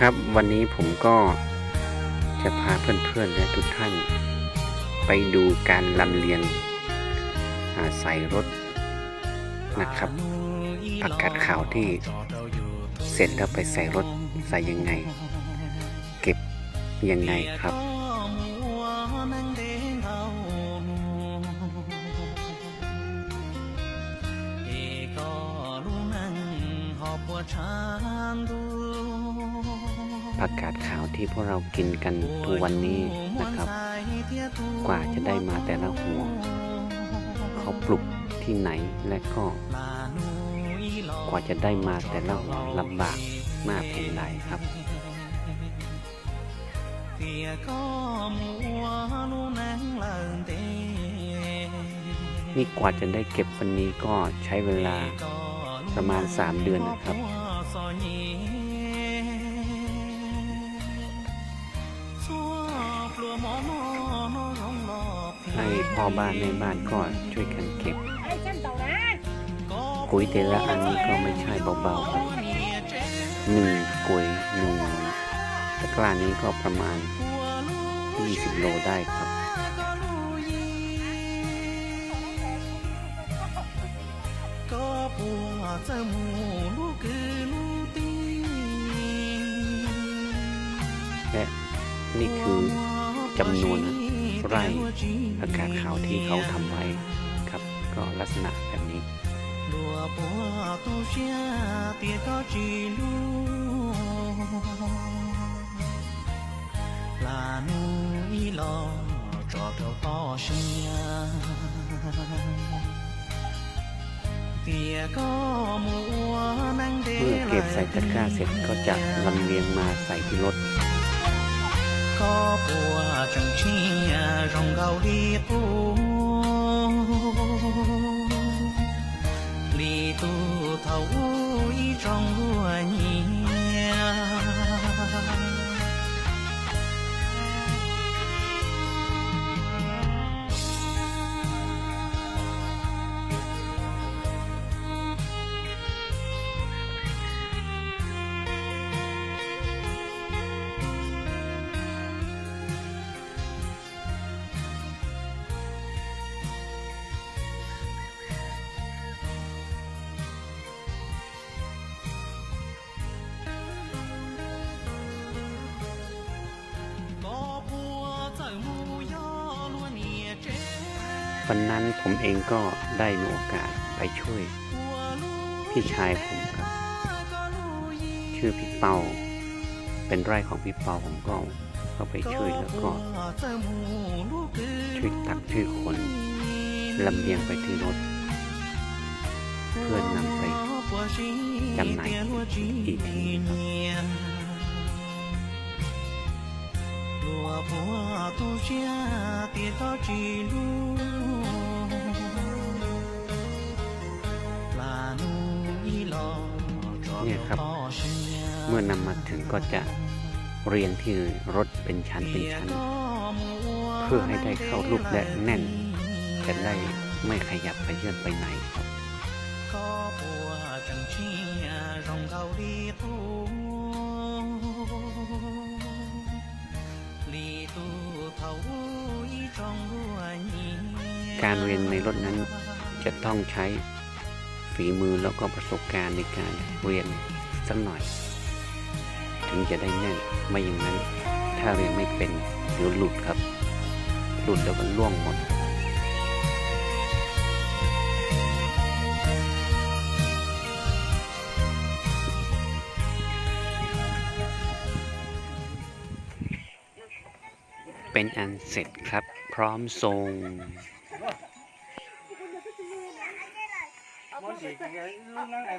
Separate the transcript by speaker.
Speaker 1: ครับวันนี้ผมก็จะพาเพื่อนๆและทุกท่านไปดูการลำเลียงใส่รถนะครับผักกาดขาวที่เสร็จแล้วไปใส่รถใส่ยังไงเก็บยังไงครับผักกาดขาวที่พวกเรากินกันทุกวันนี้นะครับกว่าจะได้มาแต่ละหัวเขาปลูกที่ไหนและก็กว่าจะได้มาแต่ละหัวลำบากมากเพียงใดครับนี่กว่าจะได้เก็บวันนี้ก็ใช้เวลาประมาณ3 เดือนนะครับให้พ่อบ้านในบ้านก็ช่วยกันเก็บกุยแต่ละอันนี้ก็ไม่ใช่เบาๆครับ1 กุย1 ตะกร้านี้ก็ประมาณ20 โลได้ครับและนี่คือจำนวนไร่ผักกาดขาวที่เขาทำไว้ครับก็ลักษณะแบบนี้เมื่อเก็บใส่ตะกร้าเสร็จก็จะลำเลียงมาใส่ที่รถวันนั้นผมเองก็ได้มีโอกาสไปช่วยพี่ชายผมครับชื่อพี่เปาเป็นไร่ของพี่เปาผมก็เข้าไปช่วยแล้วก็ช่วยตักช่วยขนลำเลียงไปที่รถเพื่อนำไปจำหน่ายอีกทีครับเนี่ยครับเมื่อนำมาถึงก็จะเรียงที่รถเป็นชั้นเป็นชั้นเพื่อให้ได้เข้ารูปและแน่นจะได้ไม่ขยับไปเยื่อนไปไหนครับการเรียนในรถนั้นจะต้องใช้ฝีมือแล้วก็ประสบการณ์ในการเรียนสักหน่อยถึงจะได้แน่นไม่อย่างนั้นถ้าเรียนไม่เป็นเดี๋ยวหลุดครับหลุดแล้วก็ล่วงหมดเป็นอันเสร็จครับพร้อมส่ง